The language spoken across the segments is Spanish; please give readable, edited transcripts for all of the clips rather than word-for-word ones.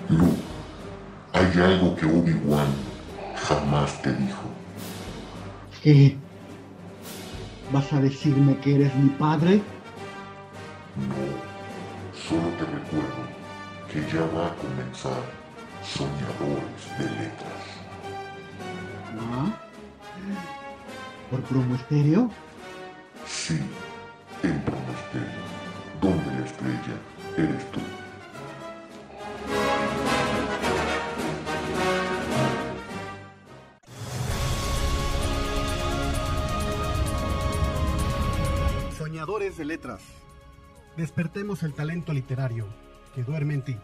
Luke, hay algo que Obi-Wan jamás te dijo. ¿Qué? ¿Vas a decirme que eres mi padre? No, solo te recuerdo que ya va a comenzar Soñadores de Letras. ¿Ah? ¿Por Promo Estéreo? Sí, en Promosterio, donde la estrella eres tú. Soñadores de letras. Despertemos el talento literario que duerme en ti.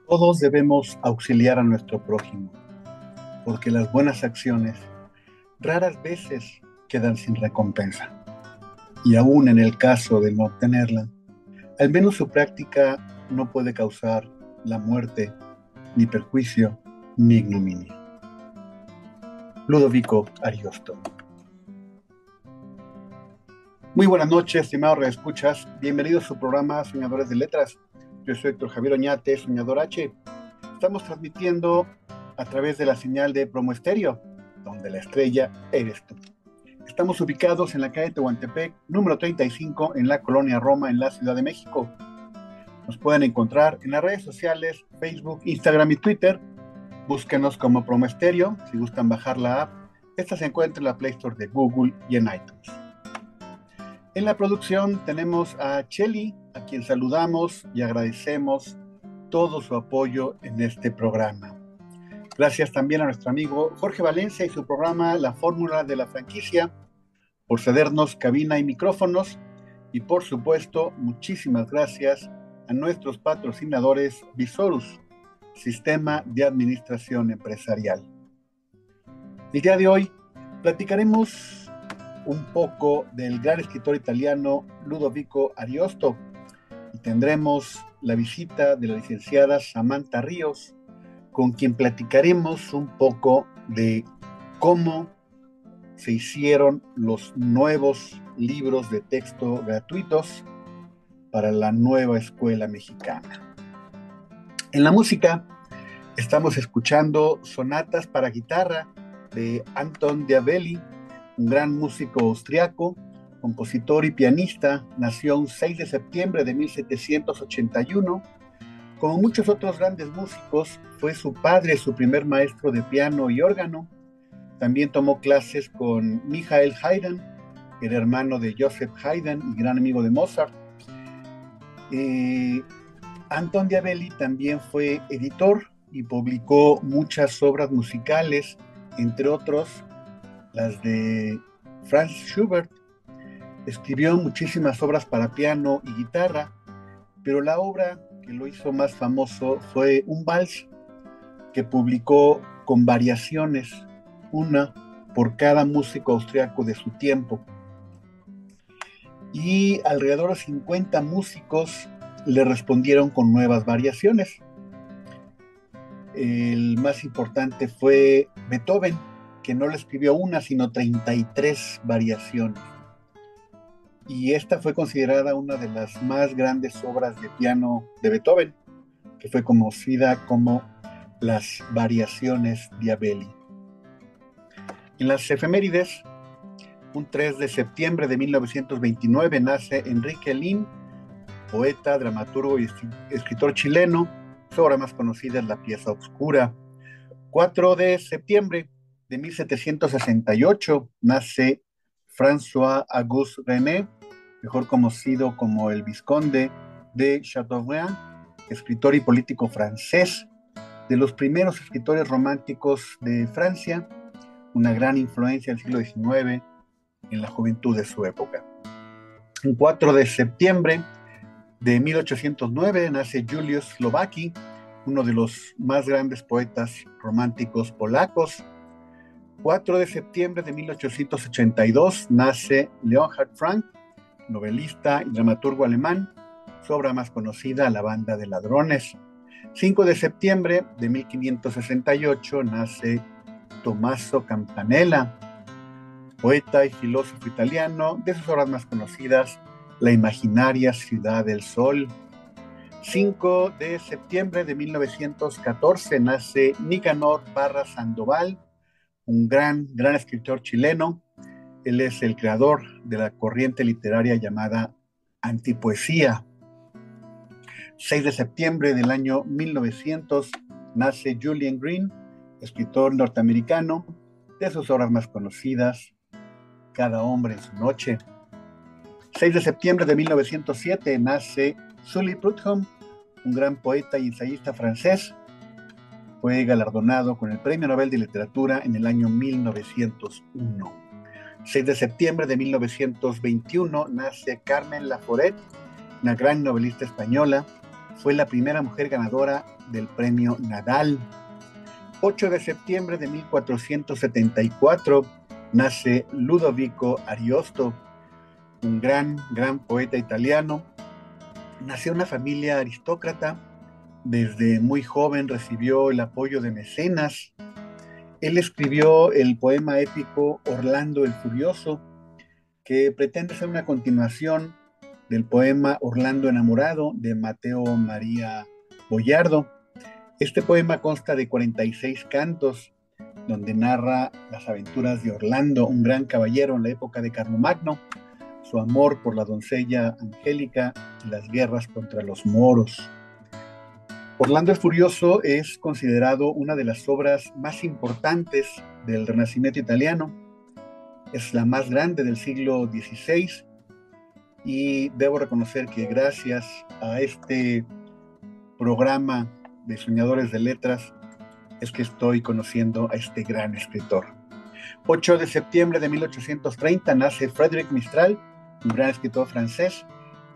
Todos debemos auxiliar a nuestro prójimo, porque las buenas acciones raras veces quedan sin recompensa. Y aún en el caso de no obtenerla, al menos su práctica no puede causar la muerte, ni perjuicio, ni ignominia. Ludovico Ariosto. Muy buenas noches, estimados redescuchas. Bienvenidos a su programa Soñadores de Letras. Yo soy Héctor Javier Oñate, Soñador H. Estamos transmitiendo a través de la señal de Promo Estéreo, donde la estrella eres tú. Estamos ubicados en la calle Tehuantepec, número 35, en la Colonia Roma, en la Ciudad de México. Nos pueden encontrar en las redes sociales, Facebook, Instagram y Twitter. Búsquenos como Promo Estéreo, si gustan bajar la app. Esta se encuentra en la Play Store de Google y en iTunes. En la producción tenemos a Cheli, a quien saludamos y agradecemos todo su apoyo en este programa. Gracias también a nuestro amigo Jorge Valencia y su programa La Fórmula de la Franquicia por cedernos cabina y micrófonos. Y por supuesto, muchísimas gracias a nuestros patrocinadores Visorus, Sistema de Administración Empresarial. El día de hoy platicaremos un poco del gran escritor italiano Ludovico Ariosto y tendremos la visita de la licenciada Samantha Ríos, con quien platicaremos un poco de cómo se hicieron los nuevos libros de texto gratuitos para la nueva escuela mexicana. En la música estamos escuchando sonatas para guitarra de Anton Diabelli, un gran músico austriaco, compositor y pianista. Nació un 6 de septiembre de 1781. Como muchos otros grandes músicos, fue su padre su primer maestro de piano y órgano. También tomó clases con Michael Haydn, el hermano de Joseph Haydn y gran amigo de Mozart. Anton Diabelli también fue editor y publicó muchas obras musicales, entre otros las de Franz Schubert. Escribió muchísimas obras para piano y guitarra, pero la obra que lo hizo más famoso fue un vals que publicó con variaciones, una por cada músico austriaco de su tiempo. Y alrededor de 50 músicos le respondieron con nuevas variaciones. El más importante fue Beethoven, que no le escribió una, sino 33 variaciones. Y esta fue considerada una de las más grandes obras de piano de Beethoven, que fue conocida como las Variaciones Diabelli. En las efemérides, un 3 de septiembre de 1929 nace Enrique Lin, poeta, dramaturgo y escritor chileno. Su obra más conocida es La pieza oscura. 4 de septiembre de 1768 nace François-Auguste René, mejor conocido como el Vizconde de Chateaubriand, escritor y político francés, de los primeros escritores románticos de Francia, una gran influencia del siglo XIX en la juventud de su época. El 4 de septiembre de 1809 nace Juliusz Slowacki, uno de los más grandes poetas románticos polacos. 4 de septiembre de 1882 nace Leonhard Frank, novelista y dramaturgo alemán. Su obra más conocida, La banda de ladrones. 5 de septiembre de 1568 nace Tommaso Campanella, poeta y filósofo italiano. De sus obras más conocidas, La imaginaria ciudad del sol. 5 de septiembre de 1914 nace Nicanor Parra Sandoval, un gran escritor chileno. Él es el creador de la corriente literaria llamada antipoesía. 6 de septiembre del año 1900 nace Julian Green, escritor norteamericano. De sus obras más conocidas, Cada hombre en su noche. 6 de septiembre de 1907 nace Sully Prudhomme, un gran poeta y ensayista francés. Fue galardonado con el Premio Nobel de Literatura en el año 1901. 6 de septiembre de 1921 nace Carmen Laforet, una gran novelista española. Fue la primera mujer ganadora del Premio Nadal. 8 de septiembre de 1474 nace Ludovico Ariosto, un gran poeta italiano. Nació en una familia aristócrata. Desde muy joven recibió el apoyo de mecenas. Él escribió el poema épico Orlando el Furioso, que pretende ser una continuación del poema Orlando enamorado de Mateo María Boiardo. Este poema consta de 46 cantos, donde narra las aventuras de Orlando, un gran caballero en la época de Carlomagno, su amor por la doncella Angélica y las guerras contra los moros. Orlando el Furioso es considerado una de las obras más importantes del Renacimiento italiano. Es la más grande del siglo XVI y debo reconocer que gracias a este programa de Soñadores de Letras es que estoy conociendo a este gran escritor. 8 de septiembre de 1830 nace Frédéric Mistral, un gran escritor francés,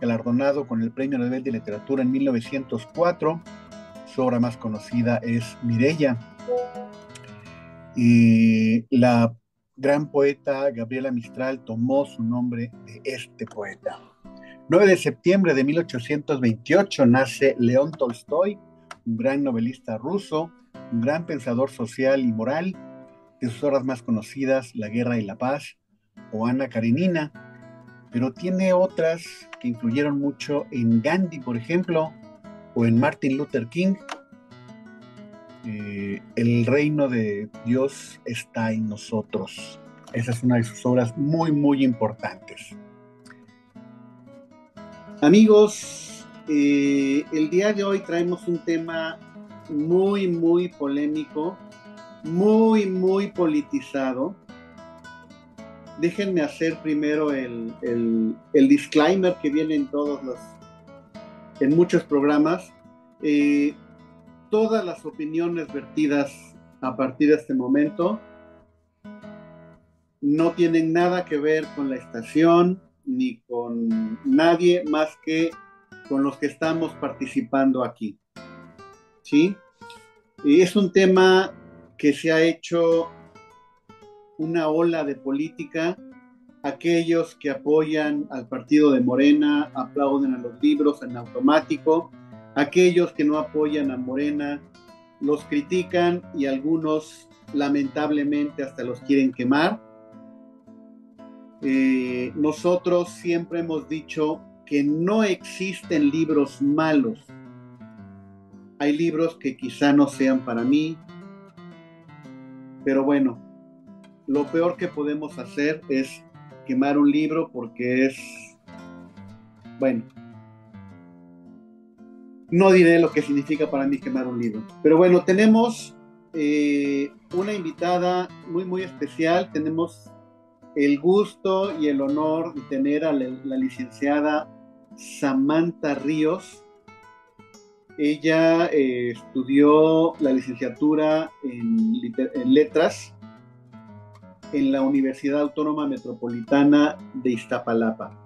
galardonado con el Premio Nobel de Literatura en 1904. Su obra más conocida es Mireia. Y la gran poeta Gabriela Mistral tomó su nombre de este poeta. 9 de septiembre de 1828 nace León Tolstoy, un gran novelista ruso, un gran pensador social y moral. De sus obras más conocidas, La guerra y la paz o Ana Karenina, pero tiene otras que influyeron mucho en Gandhi, por ejemplo, o en Martin Luther King. El reino de Dios está en nosotros. Esa es una de sus obras muy importantes. Amigos, el día de hoy traemos un tema muy polémico, muy politizado. Déjenme hacer primero el disclaimer que viene en muchos programas. Todas las opiniones vertidas a partir de este momento no tienen nada que ver con la estación ni con nadie más que con los que estamos participando aquí. ¿Sí? Y es un tema que se ha hecho una ola de política. Aquellos que apoyan al partido de Morena aplauden a los libros en automático. Aquellos que no apoyan a Morena los critican y algunos lamentablemente hasta los quieren quemar. Nosotros siempre hemos dicho que no existen libros malos. Hay libros que quizá no sean para mí, pero bueno, lo peor que podemos hacer es quemar un libro porque es, bueno, no diré lo que significa para mí quemar un libro. Pero bueno, tenemos una invitada muy especial. Tenemos el gusto y el honor de tener a la licenciada Samantha Ríos. Ella estudió la licenciatura en Letras en la Universidad Autónoma Metropolitana de Iztapalapa.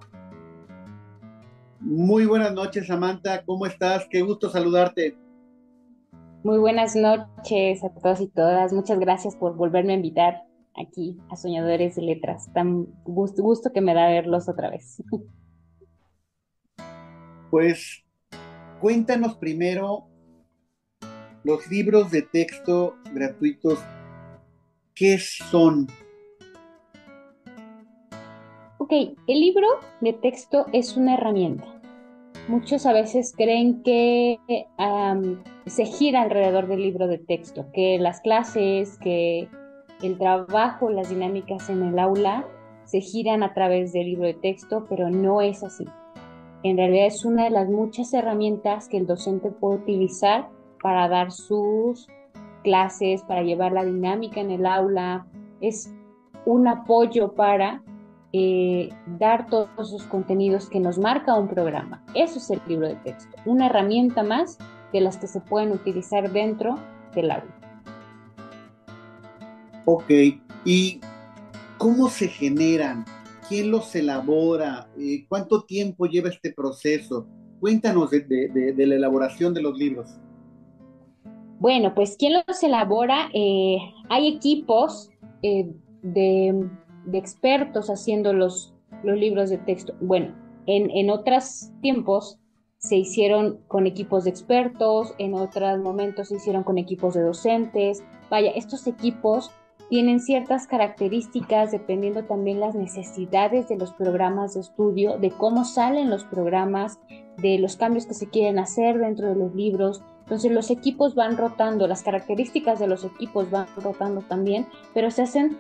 Muy buenas noches, Samantha, ¿cómo estás? Qué gusto saludarte. Muy buenas noches a todos y todas. Muchas gracias por volverme a invitar aquí a Soñadores de Letras. Tan gusto que me da verlos otra vez. Pues cuéntanos primero los libros de texto gratuitos, ¿qué son? Ok, el libro de texto es una herramienta. Muchos a veces creen que se gira alrededor del libro de texto, que las clases, que el trabajo, las dinámicas en el aula se giran a través del libro de texto, pero no es así. En realidad es una de las muchas herramientas que el docente puede utilizar para dar sus clases, para llevar la dinámica en el aula. Es un apoyo para dar todos esos contenidos que nos marca un programa. Eso es el libro de texto, una herramienta más de las que se pueden utilizar dentro del aula. Ok, ¿y cómo se generan? ¿Quién los elabora? ¿Cuánto tiempo lleva este proceso? Cuéntanos de la elaboración de los libros. Bueno, pues ¿quién los elabora? Hay equipos de expertos haciendo los libros de texto. Bueno, en otros tiempos se hicieron con equipos de expertos, en otros momentos se hicieron con equipos de docentes. Vaya, estos equipos tienen ciertas características dependiendo también las necesidades de los programas de estudio, de cómo salen los programas, de los cambios que se quieren hacer dentro de los libros. Entonces los equipos van rotando, las características de los equipos van rotando también, pero se hacen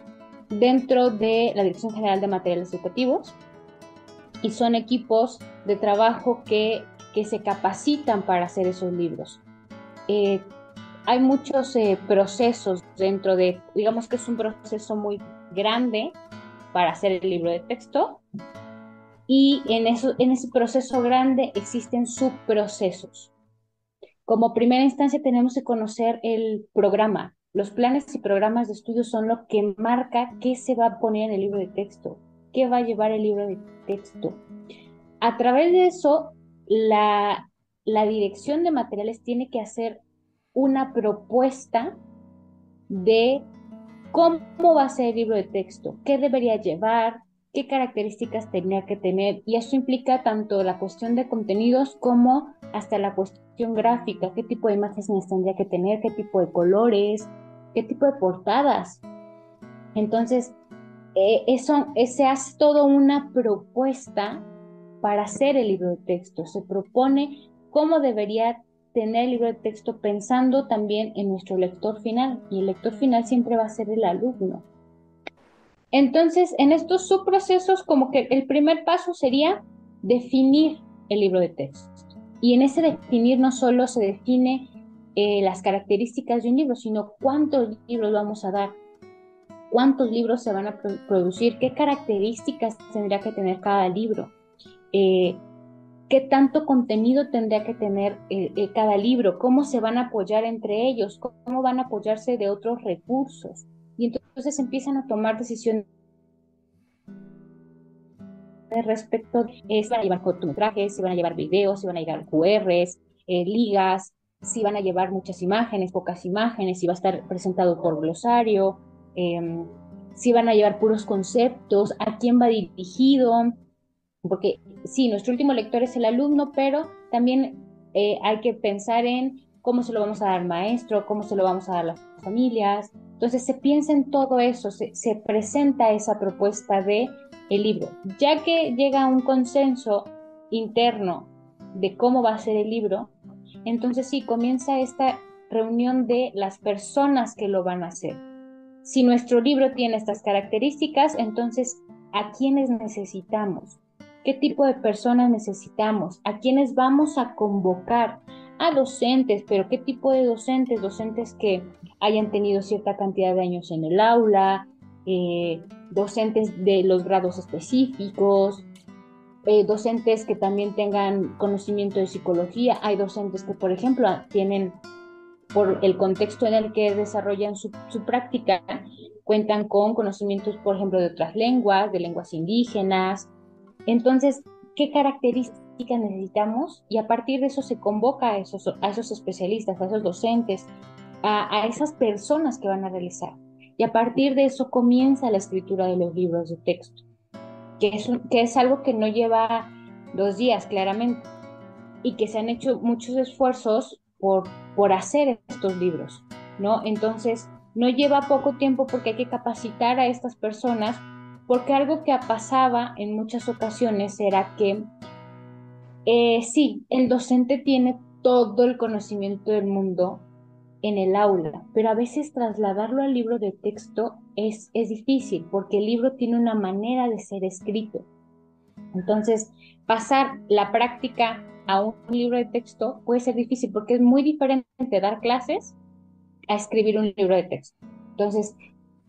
dentro de la Dirección General de Materiales Educativos y son equipos de trabajo que se capacitan para hacer esos libros. Eh, Hay muchos procesos dentro de, digamos que es un proceso muy grande para hacer el libro de texto y en ese proceso grande existen subprocesos. Como primera instancia tenemos que conocer el programa. Los planes y programas de estudio son lo que marca qué se va a poner en el libro de texto, qué va a llevar el libro de texto. A través de eso, la dirección de materiales tiene que hacer una propuesta de cómo va a ser el libro de texto, qué debería llevar, qué características tenía que tener. Y eso implica tanto la cuestión de contenidos como hasta la cuestión gráfica, qué tipo de imágenes tendría que tener, qué tipo de colores, qué tipo de portadas. Entonces, se hace toda una propuesta para hacer el libro de texto. Se propone cómo debería tener el libro de texto pensando también en nuestro lector final, y el lector final siempre va a ser el alumno. Entonces, en estos subprocesos, como que el primer paso sería definir el libro de texto. Y en ese definir no solo se define las características de un libro, sino cuántos libros vamos a dar, cuántos libros se van a producir, qué características tendría que tener cada libro, qué tanto contenido tendría que tener cada libro, cómo se van a apoyar entre ellos, cómo van a apoyarse de otros recursos. Y entonces empiezan a tomar decisiones respecto si van a llevar cortometrajes, si van a llevar videos, si van a llevar QRs, ligas, si van a llevar muchas imágenes, pocas imágenes, si va a estar presentado por glosario, si van a llevar puros conceptos, a quién va dirigido, porque sí, nuestro último lector es el alumno, pero también hay que pensar en cómo se lo vamos a dar al maestro, cómo se lo vamos a dar a las familias. Entonces se piensa en todo eso, se presenta esa propuesta de el libro. Ya que llega a un consenso interno de cómo va a ser el libro, entonces sí, comienza esta reunión de las personas que lo van a hacer. Si nuestro libro tiene estas características, entonces, ¿a quiénes necesitamos? ¿Qué tipo de personas necesitamos? ¿A quiénes vamos a convocar? A docentes, pero ¿qué tipo de docentes? Docentes que hayan tenido cierta cantidad de años en el aula, docentes de los grados específicos, docentes que también tengan conocimiento de psicología. Hay docentes que, por ejemplo, tienen, por el contexto en el que desarrollan su práctica, cuentan con conocimientos, por ejemplo, de otras lenguas, de lenguas indígenas. Entonces, ¿qué características necesitamos? Y a partir de eso se convoca a esos especialistas, a esos docentes, a esas personas que van a realizar. Y a partir de eso comienza la escritura de los libros de texto, que es algo que no lleva 2 días, claramente. y que se han hecho muchos esfuerzos por hacer estos libros, ¿no? Entonces, no lleva poco tiempo porque hay que capacitar a estas personas, porque algo que pasaba en muchas ocasiones era que sí, el docente tiene todo el conocimiento del mundo en el aula, pero a veces trasladarlo al libro de texto es difícil porque el libro tiene una manera de ser escrito. Entonces, pasar la práctica a un libro de texto puede ser difícil porque es muy diferente dar clases a escribir un libro de texto. Entonces,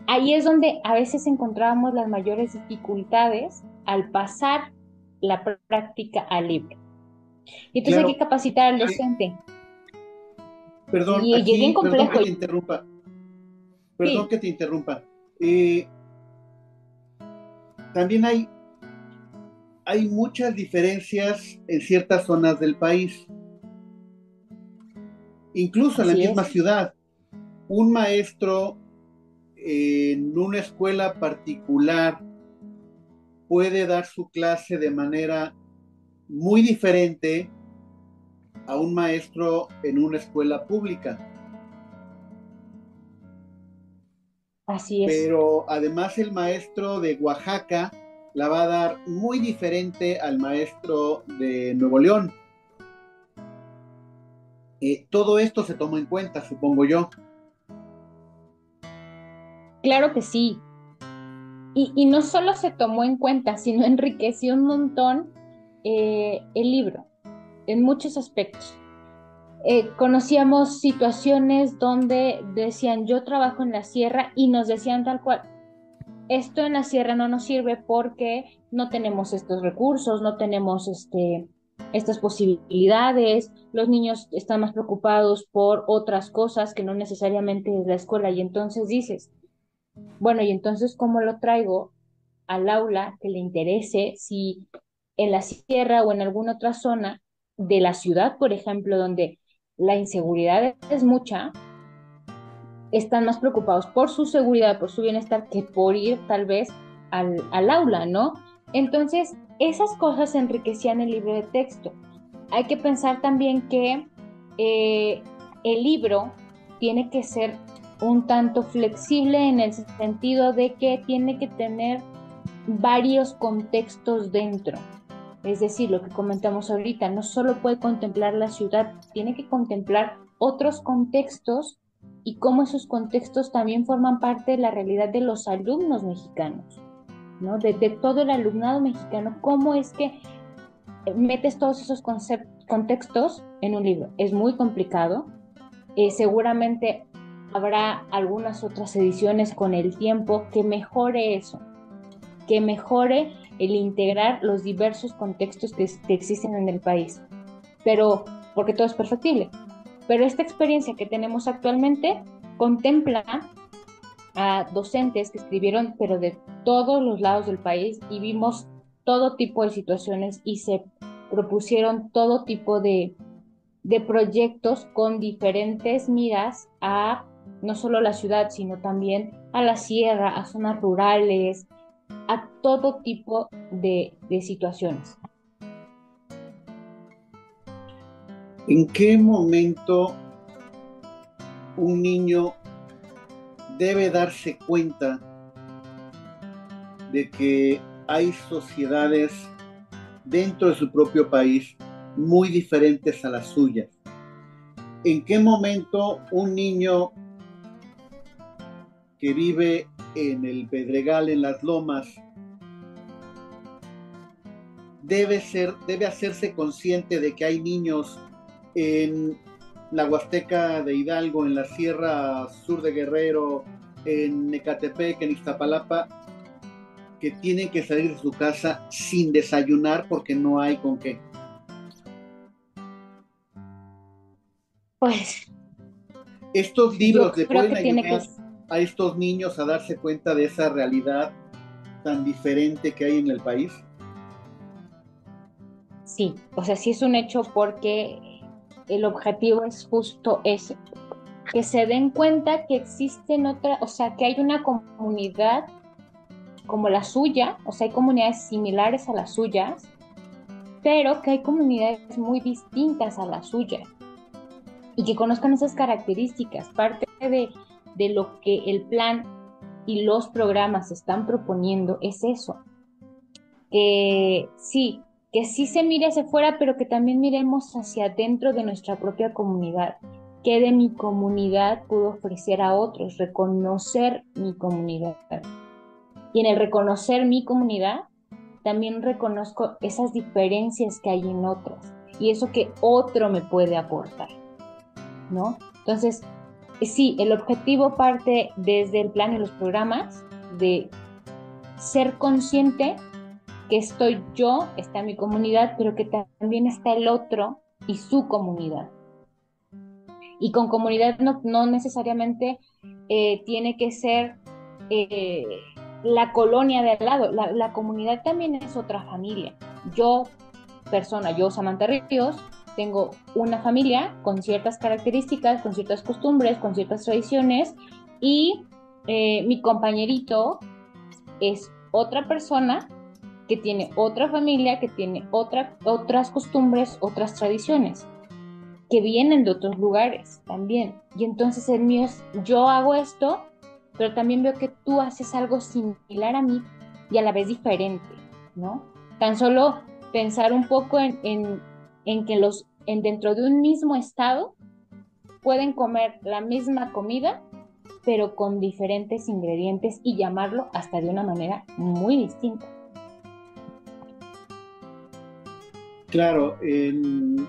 ahí es donde a veces encontrábamos las mayores dificultades al pasar la práctica al libro. Y entonces hay que Claro, capacitar al hay- docente. perdón, Y es bien aquí, perdón que complejo. te interrumpa, perdón Sí, que te interrumpa. Eh, También hay muchas diferencias en ciertas zonas del país, incluso en la así misma es. ciudad. Un maestro en una escuela particular puede dar su clase de manera muy diferente a un maestro en una escuela pública. Así es. Pero además el maestro de Oaxaca la va a dar muy diferente al maestro de Nuevo León. Todo esto se toma en cuenta, supongo yo. Claro que sí. Y no solo se tomó en cuenta, sino enriqueció un montón el libro, en muchos aspectos. Conocíamos situaciones donde decían, yo trabajo en la sierra y nos decían tal cual, esto en la sierra no nos sirve porque no tenemos estos recursos, no tenemos estas posibilidades, los niños están más preocupados por otras cosas que no necesariamente es la escuela. Y entonces dices, bueno, y entonces, ¿cómo lo traigo al aula que le interese si en la sierra o en alguna otra zona de la ciudad, por ejemplo, donde la inseguridad es mucha, están más preocupados por su seguridad, por su bienestar, que por ir tal vez al aula, ¿no? Entonces, esas cosas enriquecían el libro de texto. Hay que pensar también que eh, el libro tiene que ser un tanto flexible en el sentido de que tiene que tener varios contextos dentro. Es decir, lo que comentamos ahorita, no solo puede contemplar la ciudad, tiene que contemplar otros contextos y cómo esos contextos también forman parte de la realidad de los alumnos mexicanos, ¿no? De todo el alumnado mexicano, cómo es que metes todos esos contextos en un libro. Es muy complicado. Seguramente habrá algunas otras ediciones con el tiempo que mejore eso, que mejore el integrar los diversos contextos que existen en el país. Pero, porque todo es perfectible. Pero esta experiencia que tenemos actualmente contempla a docentes que escribieron, pero de todos los lados del país, y vimos todo tipo de situaciones y se propusieron todo tipo de proyectos con diferentes miras a no solo la ciudad, sino también a la sierra, a zonas rurales, a todo tipo de situaciones. ¿En qué momento un niño debe darse cuenta de que hay sociedades dentro de su propio país muy diferentes a las suyas? ¿En qué momento un niño que vive en el Pedregal, en las Lomas, debe hacerse consciente de que hay niños en la Huasteca de Hidalgo, en la Sierra Sur de Guerrero, en Ecatepec, en Iztapalapa, que tienen que salir de su casa sin desayunar porque no hay con qué? Pues Estos yo libros le creo pueden que tiene que, ayudar a estos niños a darse cuenta de esa realidad tan diferente que hay en el país. sí, o sea, sí es un hecho porque el objetivo es justo ese, que se den cuenta que existen otras, o sea, que hay una comunidad como la suya, o sea, hay comunidades similares a las suyas, pero que hay comunidades muy distintas a la suya y que conozcan esas características. Parte de lo que el plan y los programas están proponiendo es eso, que sí se mire hacia afuera, pero que también miremos hacia adentro de nuestra propia comunidad. ¿Qué de mi comunidad puedo ofrecer a otros? Reconocer mi comunidad. Y en el reconocer mi comunidad, también reconozco esas diferencias que hay en otras y eso que otro me puede aportar, ¿no? Entonces, sí, el objetivo parte desde el plan y los programas de ser consciente que estoy yo, está mi comunidad, pero que también está el otro y su comunidad. Y con comunidad no necesariamente tiene que ser eh, la colonia de al lado. La comunidad también es otra familia. Yo, Samantha Ríos, tengo una familia con ciertas características, con ciertas costumbres, con ciertas tradiciones, y mi compañerito es otra persona que tiene otra familia, que tiene otras costumbres, otras tradiciones, que vienen de otros lugares también. Y entonces el mío es, yo hago esto, pero también veo que tú haces algo similar a mí y a la vez diferente, ¿no? Tan solo pensar un poco en que dentro de un mismo estado pueden comer la misma comida, pero con diferentes ingredientes y llamarlo hasta de una manera muy distinta. Claro, en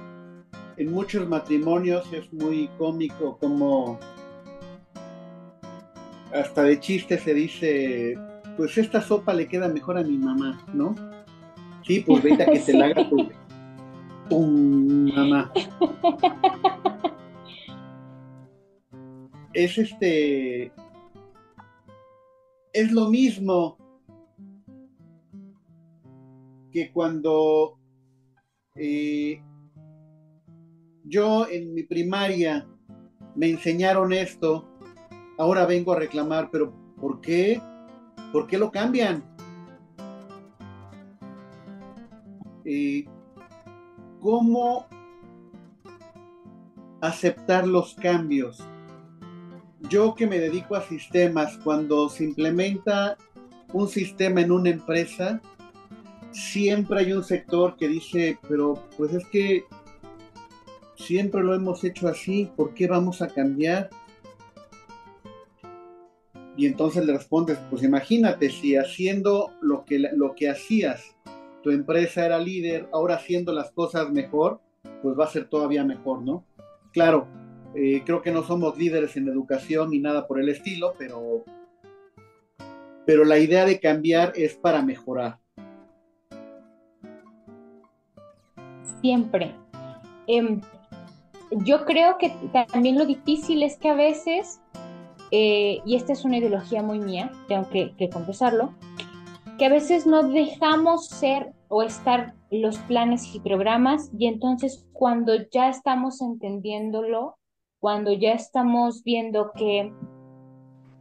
muchos matrimonios es muy cómico como hasta de chiste se dice, pues esta sopa le queda mejor a mi mamá, ¿no? Sí, pues vete a que te Sí. la haga tu mamá. Es es lo mismo que cuando yo en mi primaria me enseñaron esto, ahora vengo a reclamar, pero ¿por qué? ¿Por qué lo cambian? ¿Cómo aceptar los cambios? Yo que me dedico a sistemas, cuando se implementa un sistema en una empresa, siempre hay un sector que dice, pero pues es que siempre lo hemos hecho así, ¿por qué vamos a cambiar? Y entonces le respondes, pues imagínate, si haciendo lo que hacías, tu empresa era líder, ahora haciendo las cosas mejor, pues va a ser todavía mejor, ¿no? Claro, creo que no somos líderes en educación ni nada por el estilo, pero la idea de cambiar es para mejorar. Siempre. Eh, yo creo que también lo difícil es que a veces, y esta es una ideología muy mía, tengo que confesarlo, que a veces no dejamos ser o estar los planes y programas y entonces cuando ya estamos entendiéndolo, cuando ya estamos viendo que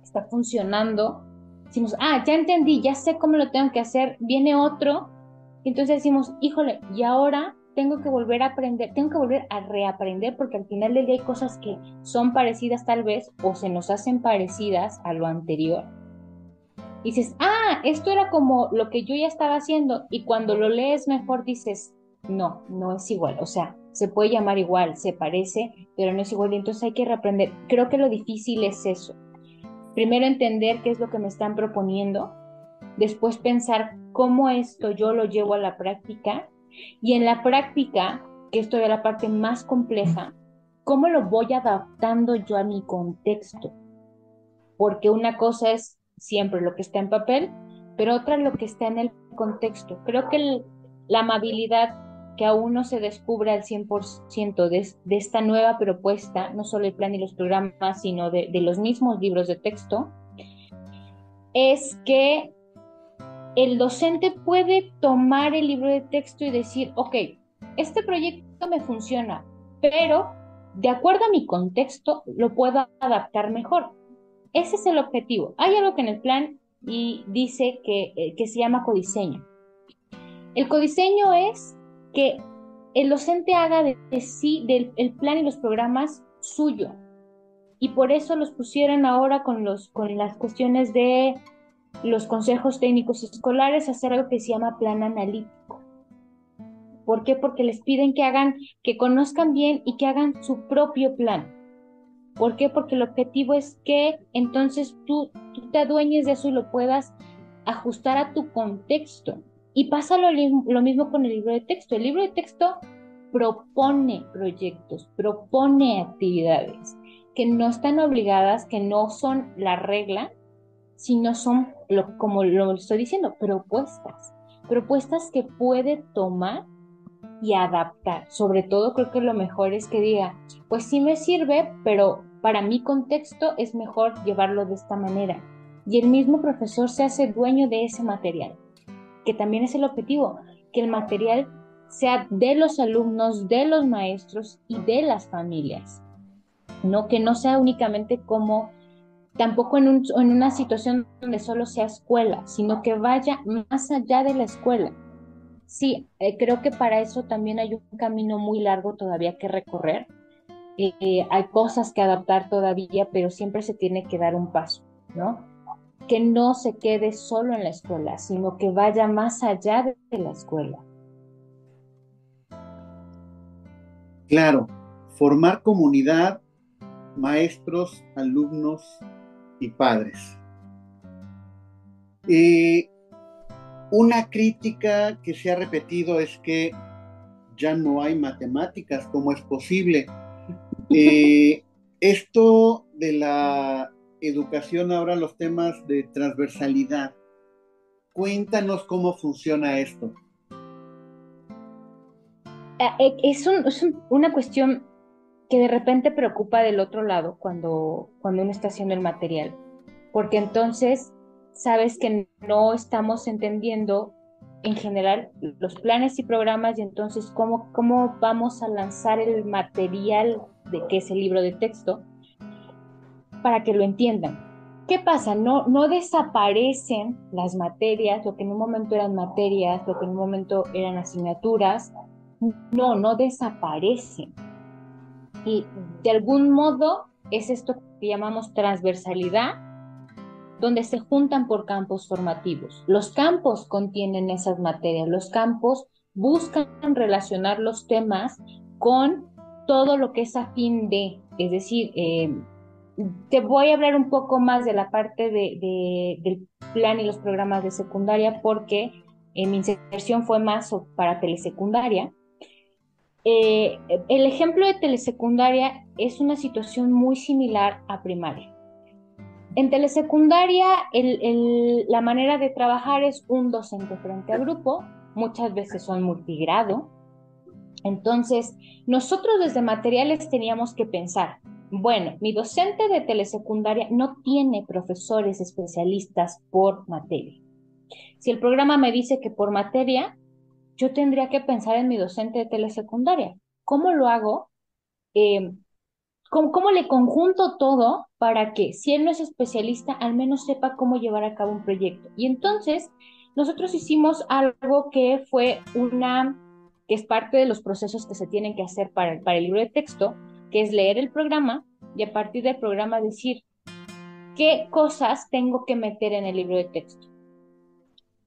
está funcionando, decimos, ya entendí, ya sé cómo lo tengo que hacer, viene otro, y entonces decimos, híjole, y ahora tengo que volver a aprender, tengo que volver a reaprender porque al final del día hay cosas que son parecidas tal vez o se nos hacen parecidas a lo anterior. Y dices, esto era como lo que yo ya estaba haciendo. Y cuando lo lees mejor dices, no es igual. O sea, se puede llamar igual, se parece, pero no es igual. Y entonces hay que reaprender. Creo que lo difícil es eso. Primero entender qué es lo que me están proponiendo. Después pensar cómo esto yo lo llevo a la práctica. Y en la práctica, que esto es la parte más compleja, ¿cómo lo voy adaptando yo a mi contexto? Porque una cosa es siempre lo que está en papel, pero otra lo que está en el contexto. Creo que la amabilidad que aún no se descubre al 100% de esta nueva propuesta, no solo el plan y los programas, sino de los mismos libros de texto, es que el docente puede tomar el libro de texto y decir, ok, este proyecto me funciona, pero de acuerdo a mi contexto lo puedo adaptar mejor. Ese es el objetivo. Hay algo que en el plan y dice que se llama codiseño. El codiseño es que el docente haga de sí, del el plan y los programas suyo. Y por eso los pusieron ahora con las cuestiones de los consejos técnicos escolares a hacer algo que se llama plan analítico. ¿Por qué? Porque les piden que conozcan bien y que hagan su propio plan. ¿Por qué? Porque el objetivo es que entonces tú te adueñes de eso y lo puedas ajustar a tu contexto. Y pasa lo mismo con el libro de texto. El libro de texto propone proyectos, propone actividades que no están obligadas, que no son la regla, sino son, como lo estoy diciendo, propuestas que puede tomar y adaptar. Sobre todo creo que lo mejor es que diga, pues sí me sirve, pero para mi contexto es mejor llevarlo de esta manera. Y el mismo profesor se hace dueño de ese material, que también es el objetivo, que el material sea de los alumnos, de los maestros y de las familias. No, que no sea únicamente como, tampoco en una situación donde solo sea escuela, sino que vaya más allá de la escuela. Sí, creo que para eso también hay un camino muy largo todavía que recorrer. Hay cosas que adaptar todavía, pero siempre se tiene que dar un paso, ¿no? Que no se quede solo en la escuela, sino que vaya más allá de la escuela. Claro, formar comunidad, maestros, alumnos y padres. Una crítica que se ha repetido es que ya no hay matemáticas, ¿cómo es posible? Esto de la educación, ahora los temas de transversalidad. Cuéntanos cómo funciona esto. Una cuestión que de repente preocupa del otro lado cuando uno está haciendo el material, porque entonces sabes que no estamos entendiendo en general los planes y programas y entonces cómo vamos a lanzar el material de que es el libro de texto para que lo entiendan. ¿Qué pasa? No desaparecen las materias, lo que en un momento eran materias, lo que en un momento eran asignaturas, no desaparecen. Y de algún modo es esto que llamamos transversalidad, donde se juntan por campos formativos. Los campos contienen esas materias, los campos buscan relacionar los temas con todo lo que es afín de, es decir, te voy a hablar un poco más de la parte del plan y los programas de secundaria porque mi inserción fue más para telesecundaria. El ejemplo de telesecundaria es una situación muy similar a primaria. En telesecundaria, la manera de trabajar es un docente frente a grupo, muchas veces son multigrado. Entonces, nosotros desde materiales teníamos que pensar, bueno, mi docente de telesecundaria no tiene profesores especialistas por materia. Si el programa me dice que por materia, yo tendría que pensar en mi docente de telesecundaria. ¿Cómo lo hago? Eh, ¿Cómo le conjunto todo para que, si él no es especialista, al menos sepa cómo llevar a cabo un proyecto? Y entonces, nosotros hicimos algo que que es parte de los procesos que se tienen que hacer para el libro de texto, que es leer el programa y a partir del programa decir qué cosas tengo que meter en el libro de texto.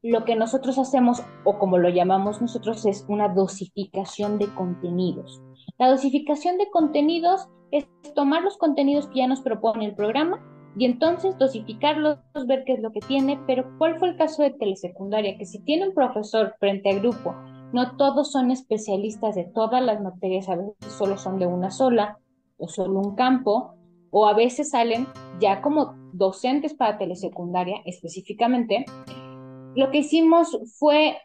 Lo que nosotros hacemos, o como lo llamamos nosotros, es una dosificación de contenidos. La dosificación de contenidos es tomar los contenidos que ya nos propone el programa y entonces dosificarlos, ver qué es lo que tiene, pero ¿cuál fue el caso de telesecundaria? Que si tiene un profesor frente a grupo, no todos son especialistas de todas las materias, a veces solo son de una sola o solo un campo, o a veces salen ya como docentes para telesecundaria específicamente. Lo que hicimos fue,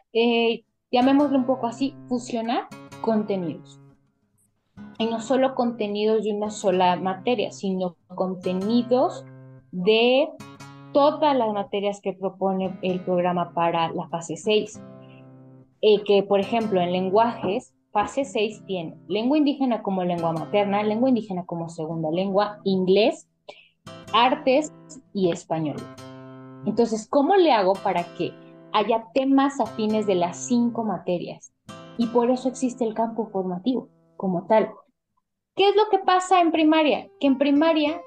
llamémoslo un poco así, fusionar contenidos. Y no solo contenidos de una sola materia, sino contenidos de todas las materias que propone el programa para la fase 6. Que, por ejemplo, en lenguajes, fase 6 tiene lengua indígena como lengua materna, lengua indígena como segunda lengua, inglés, artes y español. Entonces, ¿cómo le hago para que haya temas afines de las 5 materias? y por eso existe el campo formativo como tal. ¿Qué es lo que pasa en primaria? Que en primaria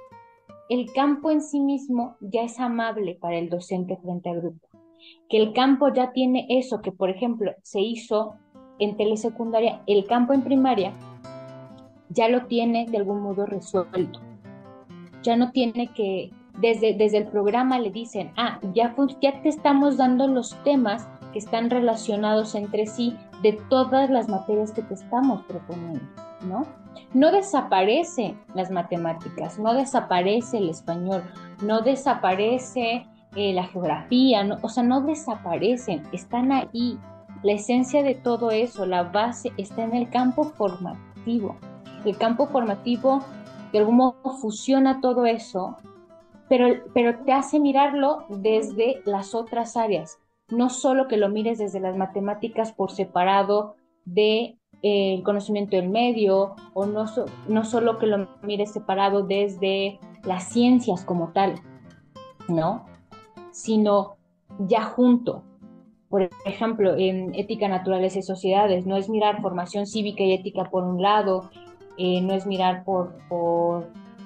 el campo en sí mismo ya es amable para el docente frente al grupo, que el campo ya tiene eso que, por ejemplo, se hizo en telesecundaria, el campo en primaria ya lo tiene de algún modo resuelto. Ya no tiene que, desde el programa le dicen, ya te estamos dando los temas que están relacionados entre sí de todas las materias que te estamos proponiendo, ¿no? No desaparecen las matemáticas, no desaparece el español, no desaparece la geografía, no, o sea, no desaparecen, están ahí. La esencia de todo eso, la base, está en el campo formativo. El campo formativo de algún modo fusiona todo eso, pero te hace mirarlo desde las otras áreas, no solo que lo mires desde las matemáticas por separado de el conocimiento del medio, o no solo que lo mires separado desde las ciencias como tal, ¿no? Sino ya junto. Por ejemplo, en ética, naturaleza y sociedades, no es mirar formación cívica y ética por un lado, no es mirar por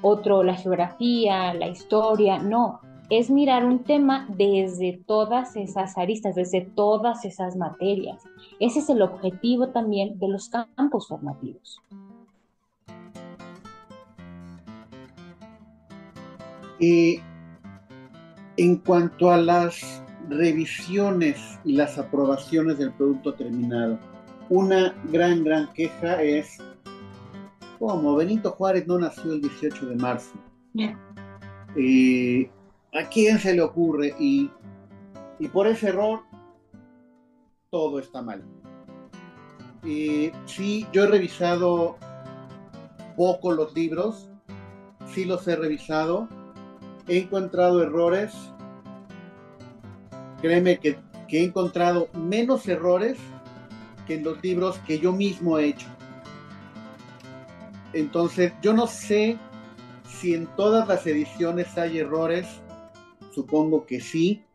otro la geografía, la historia, no, es mirar un tema desde todas esas aristas, desde todas esas materias. Ese es el objetivo también de los campos formativos. Y en cuanto a las revisiones y las aprobaciones del producto terminado, una gran queja es como Benito Juárez no nació el 18 de marzo. ¿A quién se le ocurre? Y por ese error todo está mal. Sí, yo he revisado poco los libros, sí los he revisado, he encontrado errores. Créeme que he encontrado menos errores que en los libros que yo mismo he hecho. Entonces, yo no sé si en todas las ediciones hay errores, supongo que sí.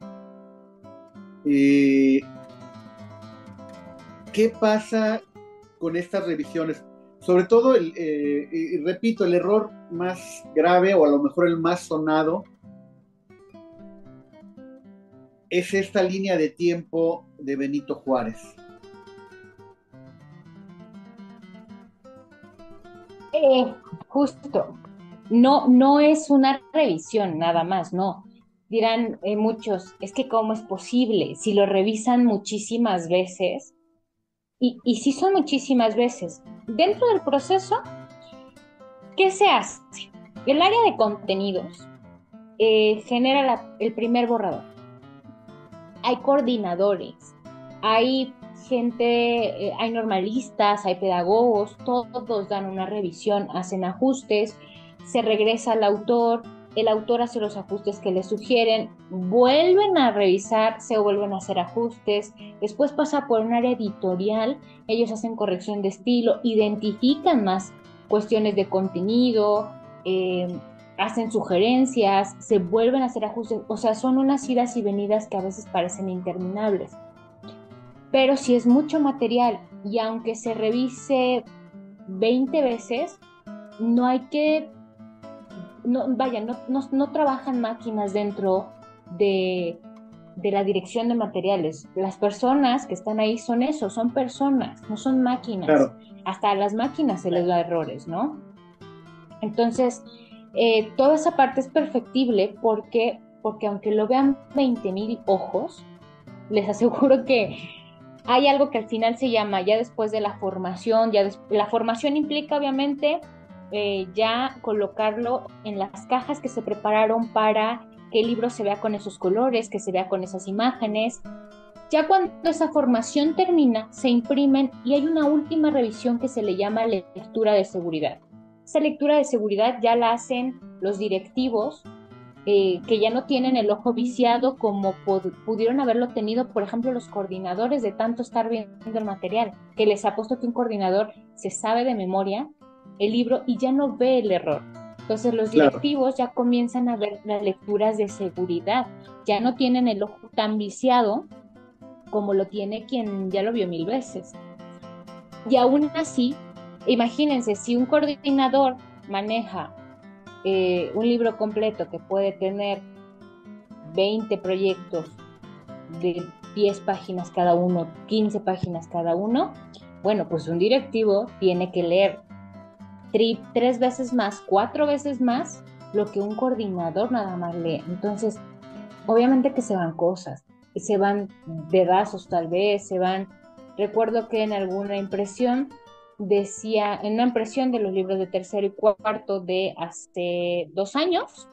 ¿Qué pasa con estas revisiones? Sobre todo, repito, el error más grave, o a lo mejor el más sonado, es esta línea de tiempo de Benito Juárez. Justo, no es una revisión nada más, no. Dirán muchos, es que cómo es posible, si lo revisan muchísimas veces, y sí son muchísimas veces. Dentro del proceso, ¿qué se hace? El área de contenidos genera el primer borrador. Hay coordinadores, hay gente, hay normalistas, hay pedagogos, todos dan una revisión, hacen ajustes, se regresa al autor, el autor hace los ajustes que le sugieren, vuelven a revisar, se vuelven a hacer ajustes, después pasa por un área editorial, ellos hacen corrección de estilo, identifican más cuestiones de contenido, hacen sugerencias, se vuelven a hacer ajustes, o sea, son unas idas y venidas que a veces parecen interminables. Pero si es mucho material y aunque se revise 20 veces, no hay que, no trabajan máquinas dentro de la dirección de materiales. Las personas que están ahí son eso, son personas, no son máquinas. Claro. Hasta a las máquinas se les da errores, ¿no? Entonces, toda esa parte es perfectible porque aunque lo vean 20,000 ojos, les aseguro que hay algo que al final se llama, ya después de la formación, la formación implica obviamente ya colocarlo en las cajas que se prepararon para que el libro se vea con esos colores, que se vea con esas imágenes. Ya cuando esa formación termina, se imprimen y hay una última revisión que se le llama lectura de seguridad. Esa lectura de seguridad ya la hacen los directivos, que ya no tienen el ojo viciado como pudieron haberlo tenido, por ejemplo, los coordinadores de tanto estar viendo el material, que les apuesto que un coordinador se sabe de memoria el libro y ya no ve el error. Entonces los directivos ya comienzan a ver las lecturas de seguridad, ya no tienen el ojo tan viciado como lo tiene quien ya lo vio 1000 veces. Y aún así, imagínense, si un coordinador maneja un libro completo que puede tener 20 proyectos de 10 páginas cada uno, 15 páginas cada uno, bueno, pues un directivo tiene que leer 3 veces más, 4 veces más lo que un coordinador nada más lee. Entonces, obviamente que se van cosas, se van dedazos tal vez, se van. Recuerdo que en alguna impresión decía, en una impresión de los libros de tercero y cuarto de hace 2 años,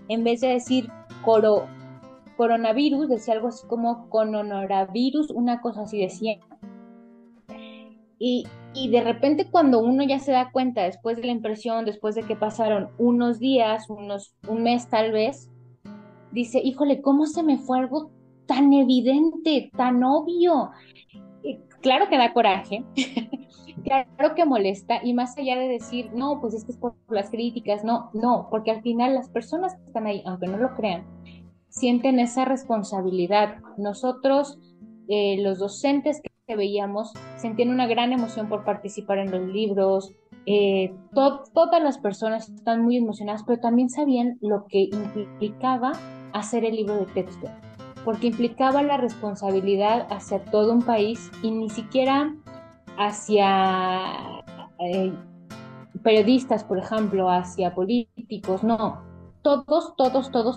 en vez de decir coronavirus, decía algo así como coronavirus, una cosa así decía. Y de repente cuando uno ya se da cuenta, después de la impresión, después de que pasaron unos días, un mes tal vez, dice, híjole, ¿cómo se me fue algo tan evidente, tan obvio? Claro que da coraje, claro que molesta, y más allá de decir, no, pues es que es por las críticas, no, no, porque al final las personas que están ahí, aunque no lo crean, sienten esa responsabilidad. Nosotros, los docentes que veíamos, sentían una gran emoción por participar en los libros. Todas las personas están muy emocionadas, pero también sabían lo que implicaba hacer el libro de texto, porque implicaba la responsabilidad hacia todo un país y ni siquiera hacia periodistas, por ejemplo, hacia políticos, no. Todos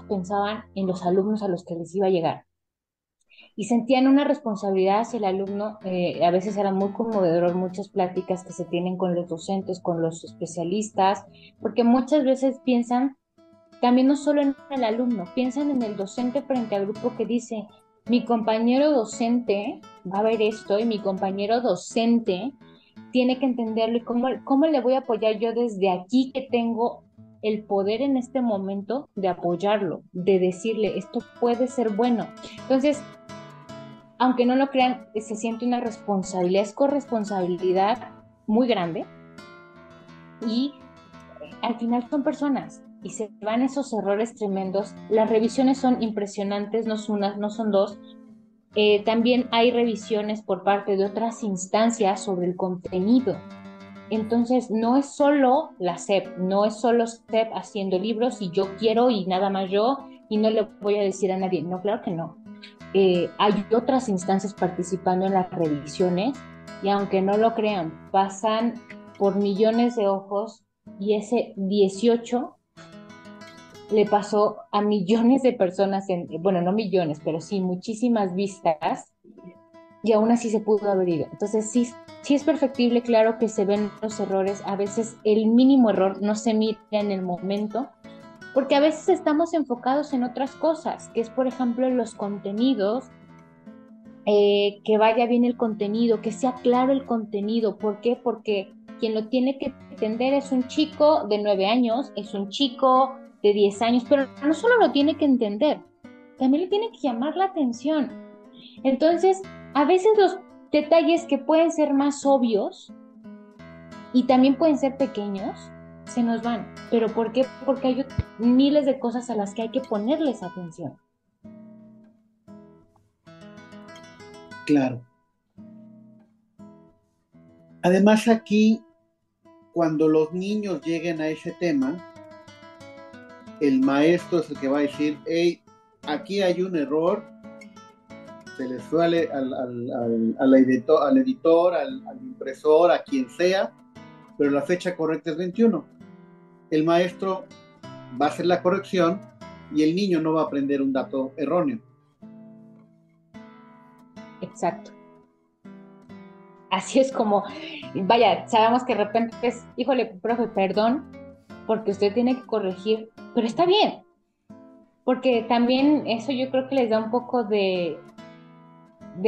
pensaban en los alumnos a los que les iba a llegar y sentían una responsabilidad hacia el alumno. A veces era muy conmovedor muchas pláticas que se tienen con los docentes, con los especialistas, porque muchas veces piensan también no solo en el alumno, piensan en el docente frente al grupo que dice, mi compañero docente va a ver esto y mi compañero docente tiene que entenderlo y cómo le voy a apoyar yo desde aquí que tengo el poder en este momento de apoyarlo, de decirle, esto puede ser bueno. Entonces, aunque no lo crean, se siente una responsabilidad, es corresponsabilidad muy grande y al final son personas y se van esos errores tremendos. Las revisiones son impresionantes, no son unas, no son dos. También hay revisiones por parte de otras instancias sobre el contenido. Entonces, no es solo la SEP, no es solo SEP haciendo libros y yo quiero y nada más yo y no le voy a decir a nadie. No, claro que no. Hay otras instancias participando en las revisiones y aunque no lo crean, pasan por millones de ojos y ese 18 le pasó a millones de personas, bueno, no millones, pero sí muchísimas vistas y aún así se pudo haber ido. Entonces sí es perfectible, claro que se ven los errores, a veces el mínimo error no se mira en el momento, porque a veces estamos enfocados en otras cosas, que es por ejemplo los contenidos, que vaya bien el contenido, que sea claro el contenido. ¿Por qué? Porque quien lo tiene que entender es un chico de 9 años, es un chico de 10 años, pero no solo lo tiene que entender, también le tiene que llamar la atención. Entonces, a veces los detalles que pueden ser más obvios y también pueden ser pequeños, se nos van. ¿Pero por qué? Porque hay miles de cosas a las que hay que ponerles atención. Claro. Además aquí, cuando los niños lleguen a ese tema, el maestro es el que va a decir, hey, aquí hay un error, se le suele al editor, al impresor, a quien sea, pero la fecha correcta es 21. El maestro va a hacer la corrección y el niño no va a aprender un dato erróneo. Exacto. Así es como, vaya, sabemos que de repente es, híjole, profe, perdón, porque usted tiene que corregir, pero está bien, porque también eso yo creo que les da un poco de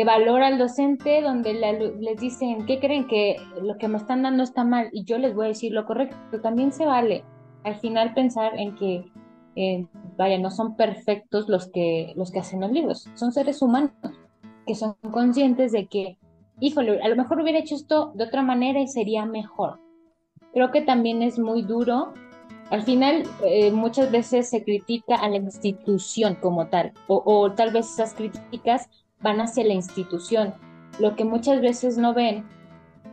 valor al docente, donde les dicen, ¿qué creen? Que lo que me están dando está mal y yo les voy a decir lo correcto, pero también se vale al final pensar en que, vaya, no son perfectos los que hacen los libros, son seres humanos que son conscientes de que, híjole, a lo mejor hubiera hecho esto de otra manera y sería mejor. Creo que también es muy duro. Al final, muchas veces se critica a la institución como tal, o tal vez esas críticas van hacia la institución. Lo que muchas veces no ven